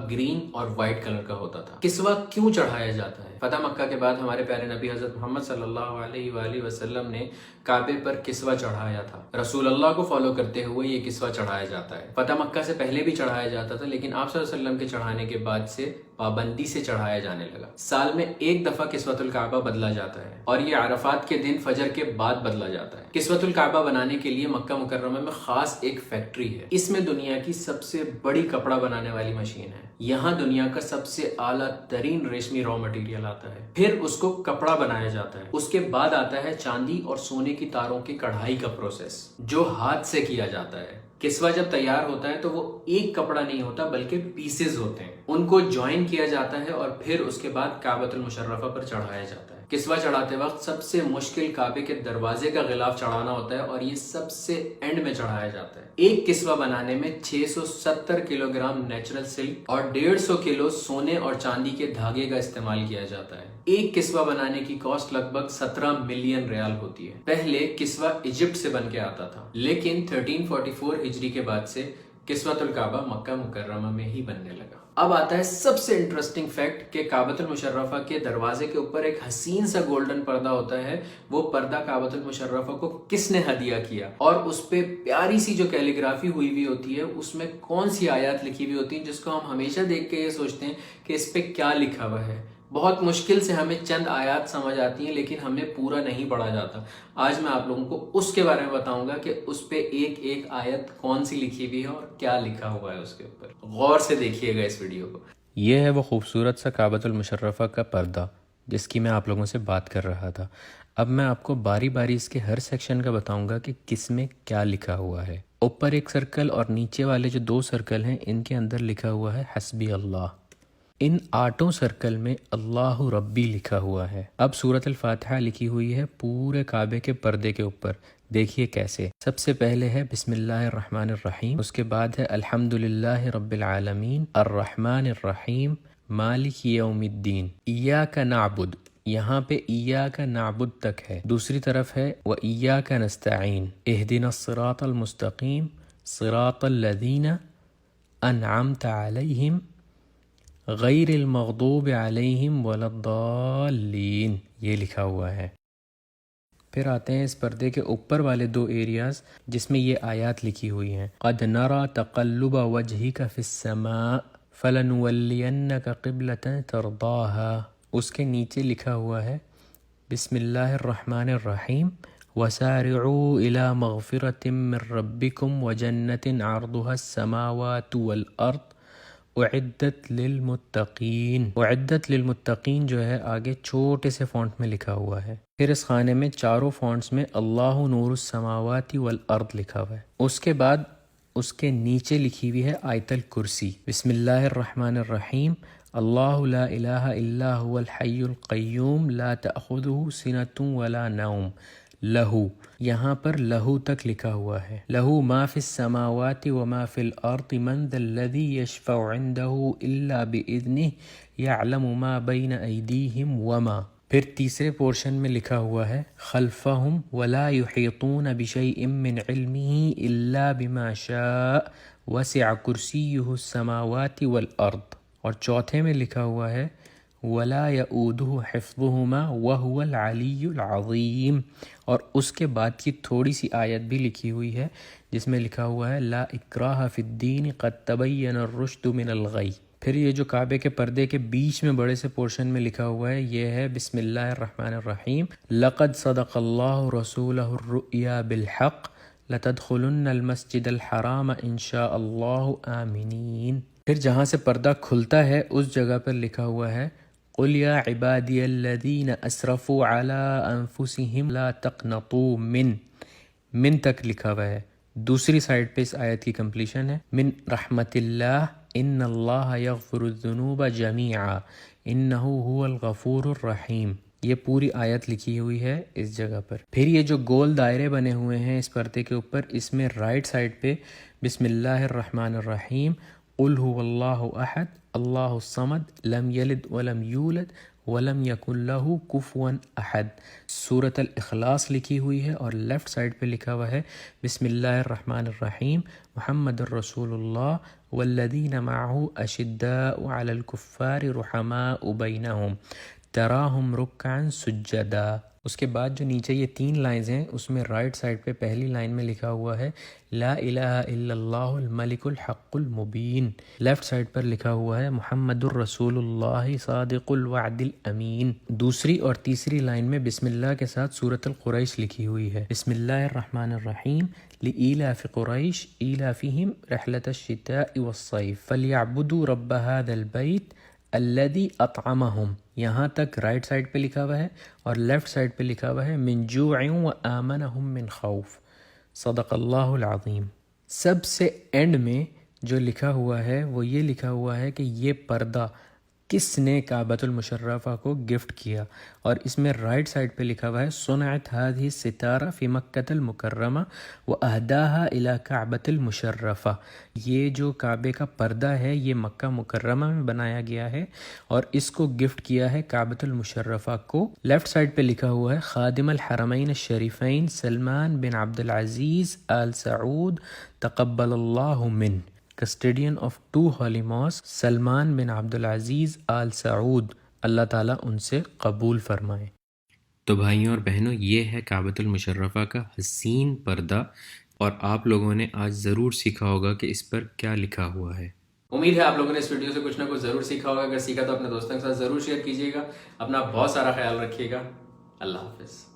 Green اور white colour کا ہوتا تھا۔ کسوہ کیوں چڑھایا جاتا ہے؟ فتح مکہ کے بعد ہمارے پیارے نبی حضرت محمد صلی اللہ علیہ وآلہ وسلم نے کعبے پر کسوہ چڑھایا تھا۔ رسول اللہ کو فالو کرتے ہوئے یہ کسوہ چڑھایا جاتا ہے۔ فتح مکہ سے پہلے بھی چڑھایا جاتا تھا، لیکن آپ صلی اللہ علیہ وسلم کے چڑھانے کے بعد سے پابندی سے چڑھایا جانے لگا۔ سال میں ایک دفعہ کسوۃ الکعبہ بدلا جاتا ہے اور یہ عرفات کے دن فجر کے بعد بدلا جاتا ہے۔ کسوۃ الکعبہ بنانے کے لیے مکہ مکرمہ میں خاص ایک فیکٹری ہے۔ اس میں دنیا کی سب سے بڑی کپڑا بنانے والی مشین ہے۔ یہاں دنیا کا سب سے اعلیٰ ترین ریشمی را مٹیریل آتا ہے، پھر اس کو کپڑا بنایا جاتا ہے۔ اس کے بعد آتا ہے چاندی اور سونے کی تاروں کی کڑھائی کا پروسیس، جو ہاتھ سے کیا جاتا ہے۔ کسوہ جب تیار ہوتا ہے تو وہ ایک کپڑا نہیں ہوتا بلکہ پیسز ہوتے ہیں، ان کو جوائن کیا جاتا ہے اور پھر اس کے بعد کعبۃ المشرفہ پر چڑھایا جاتا ہے۔ کسوہ چڑھاتے وقت سب سے مشکل کعبے کے دروازے کا غلاف چڑھانا ہوتا ہے اور یہ سب سے اینڈ میں چڑھایا جاتا ہے۔ ایک کسوہ بنانے میں 670 کلو گرام نیچرل سلک اور 150 کلو سونے اور چاندی کے دھاگے کا استعمال کیا جاتا ہے۔ ایک کسوہ بنانے کی کاسٹ لگ بھگ 17 ملین ریال ہوتی ہے۔ پہلے کسوہ ایجپٹ سے بن کے آتا تھا، لیکن 1344 ہجری کے بعد سے کسوۃ الکعبہ مکہ مکرمہ میں ہی بننے لگا۔ اب آتا ہے سب سے انٹرسٹنگ فیکٹ کہ کعبۃ المشرفہ کے دروازے کے اوپر ایک حسین سا گولڈن پردہ ہوتا ہے۔ وہ پردہ کعبۃ المشرفہ کو کس نے ہدیہ کیا اور اس پہ پیاری سی جو کیلیگرافی ہوئی ہوئی ہوتی ہے، اس میں کون سی آیات لکھی ہوئی ہوتی ہیں جس کو ہم ہمیشہ دیکھ کے یہ سوچتے ہیں کہ اس پہ کیا لکھا ہوا ہے۔ بہت مشکل سے ہمیں چند آیات سمجھ آتی ہیں، لیکن ہمیں پورا نہیں پڑھا جاتا۔ آج میں آپ لوگوں کو اس کے بارے میں بتاؤں گا کہ اس پہ ایک ایک آیت کون سی لکھی ہوئی ہے اور کیا لکھا ہوا ہے اس کے اوپر۔ غور سے دیکھیے گا اس ویڈیو کو۔ یہ ہے وہ خوبصورت سا کعبۃ المشرفہ کا پردہ جس کی میں آپ لوگوں سے بات کر رہا تھا۔ اب میں آپ کو باری باری اس کے ہر سیکشن کا بتاؤں گا کہ کس میں کیا لکھا ہوا ہے۔ اوپر ایک سرکل اور نیچے والے جو 2 سرکل ہیں، ان کے اندر لکھا ہوا ہے حسبی اللہ۔ ان 8 سرکل میں اللہ ربی لکھا ہوا ہے۔ اب سورۃ الفاتحہ لکھی ہوئی ہے پورے کعبے کے پردے کے اوپر۔ دیکھیے کیسے۔ سب سے پہلے ہے بسم اللہ الرحمن الرحیم، اس کے بعد ہے الحمد للہ رب العالمین الرحمن الرحیم مالک یوم الدین ایاک نعبد، یہاں پہ ایاک نعبد تک ہے۔ دوسری طرف ہے وایاک نستعین اہدنا الصراط المستقیم صراط الذین انعمت علیہم غیر المغضوب علیہم ولا الضالین، یہ لکھا ہوا ہے۔ پھر آتے ہیں اس پردے کے اوپر والے 2 ایریاز جس میں یہ آیات لکھی ہوئی ہیں۔ قد نرى تقلب وجهك في السماء فلنولینك قبلة ترضاها، اس کے نیچے لکھا ہوا ہے بسم اللہ الرحمن الرحیم وسارعوا الى مغفرة من ربكم وجنة عرضها السماوات والارض اعدت للمتقین۔ اعدت للمتقین جو ہے آگے چھوٹے سے فونٹ میں لکھا ہوا ہے۔ پھر اس خانے میں چاروں فونٹس میں اللہ نور السماوات والارض لکھا ہوا ہے۔ اس کے بعد اس کے نیچے لکھی ہوئی ہے آیت الکرسی بسم اللہ الرحمن الرحیم اللہ لا الہ الا هو الحی القیوم لا تأخذہ سنۃ ولا نوم لہو، یہاں پر لہو تک لکھا ہوا ہے۔ لہو ما فی السماوات وما فی الارض من ذا الذی یشفع عندہ الا باذنہ یعلم ما بین ایدیہم وما۔ پھر تیسرے پورشن میں لکھا ہوا ہے خلفہم ولا یحیطون بشیء من علمہ الا بما شاء وسع کرسیہ السماوات والارض۔ اور چوتھے میں لکھا ہوا ہے ولا یؤودہ حفظہما وہو العلی العظیم، اور اس کے بعد کی تھوڑی سی آیت بھی لکھی ہوئی ہے جس میں لکھا ہوا ہے لا اکراہ فی الدین قد تبین الرشد من الغی۔ پھر یہ جو کعبے کے پردے کے بیچ میں بڑے سے پورشن میں لکھا ہوا ہے یہ ہے بسم اللہ الرحمن الرحیم لقد صدق اللہ رسولہ الرؤیا بالحق لتدخلن المسجد الحرام ان شاء اللہ آمنین۔ پھر جہاں سے پردہ کھلتا ہے اس جگہ پر لکھا ہوا ہے قل یا عبادی الذین اسرفوا علی انفسہم لا تقنطوا من تک لکھا ہوا ہے۔ دوسری سائڈ پہ اس آیت کی کمپلیشن ہے من رحمت اللہ ان اللہ یغفر الذنوب جمیعا انہ هو الغفور الرحیم۔ یہ پوری آیت لکھی ہوئی ہے اس جگہ پر۔ پھر یہ جو گول دائرے بنے ہوئے ہیں اس پردے کے اوپر، اس میں رائٹ سائڈ پہ بسم اللہ الرحمن الرحیم قل هو اللہ احد اللہ الصمد لم یلد ولم یولد ولم یکن لہ کفوا احد. سورۃ الاخلاص لکھی ہوئی ہے اور لیفٹ سائڈ پہ لکھا ہوا ہے بسم اللہ الرحمن الرحیم محمد الرسول اللہ والذین معہ اشداء علی الکفار رحماء بینہم تراہم رکعا سجدا. اس کے بعد جو نیچے یہ 3 لائنز ہیں اس میں رائٹ سائڈ پہ پہلی لائن میں لکھا ہوا ہے لا الہ الا اللہ الملک الحق المبین. لیفٹ سائڈ پر لکھا ہوا ہے محمد الرسول اللہ صادق الوعد الامین. دوسری اور تیسری لائن میں بسم اللہ کے ساتھ سورۃ القریش لکھی ہوئی ہے بسم اللہ الرحمن الرحیم لإیلاف قریش ایلافہم رحلۃ الشتاء والصیف فلیعبدوا رب ھذا البیت الذی اطعمہم. یہاں تک رائٹ سائڈ پہ لکھا ہوا ہے اور لیفٹ سائڈ پہ لکھا ہوا ہے من جوع وآمنہم من خوف. صدق اللہ العظیم. سب سے اینڈ میں جو لکھا ہوا ہے وہ یہ لکھا ہوا ہے کہ یہ پردہ کس نے کعبۃ المشرفہ کو گفٹ کیا، اور اس میں رائٹ سائڈ پہ لکھا ہوا ہے صنعت هذه الستارہ فی مکۃ المکرمہ واہداها الی کعبۃ المشرفہ. یہ جو کعبے کا پردہ ہے یہ مکہ مکرمہ میں بنایا گیا ہے اور اس کو گفٹ کیا ہے کعبۃ المشرفہ کو. لیفٹ سائڈ پہ لکھا ہوا ہے خادم الحرمین الشریفین سلمان بن عبد العزیز آل سعود تقبل اللہ من، کسٹیڈین آف 2 ہولی ماسک سلمان بن عبد العزیز آل سعود، اللہ تعالیٰ ان سے قبول فرمائے. تو بھائیوں اور بہنوں، یہ ہے کعبۃ المشرفہ کا حسین پردہ، اور آپ لوگوں نے آج ضرور سیکھا ہوگا کہ اس پر کیا لکھا ہوا ہے. امید ہے آپ لوگوں نے اس ویڈیو سے کچھ نہ کچھ ضرور سیکھا ہوگا. اگر سیکھا تو اپنے دوستوں کے ساتھ ضرور شیئر کیجیے گا. اپنا بہت سارا خیال رکھیے گا. اللہ حافظ.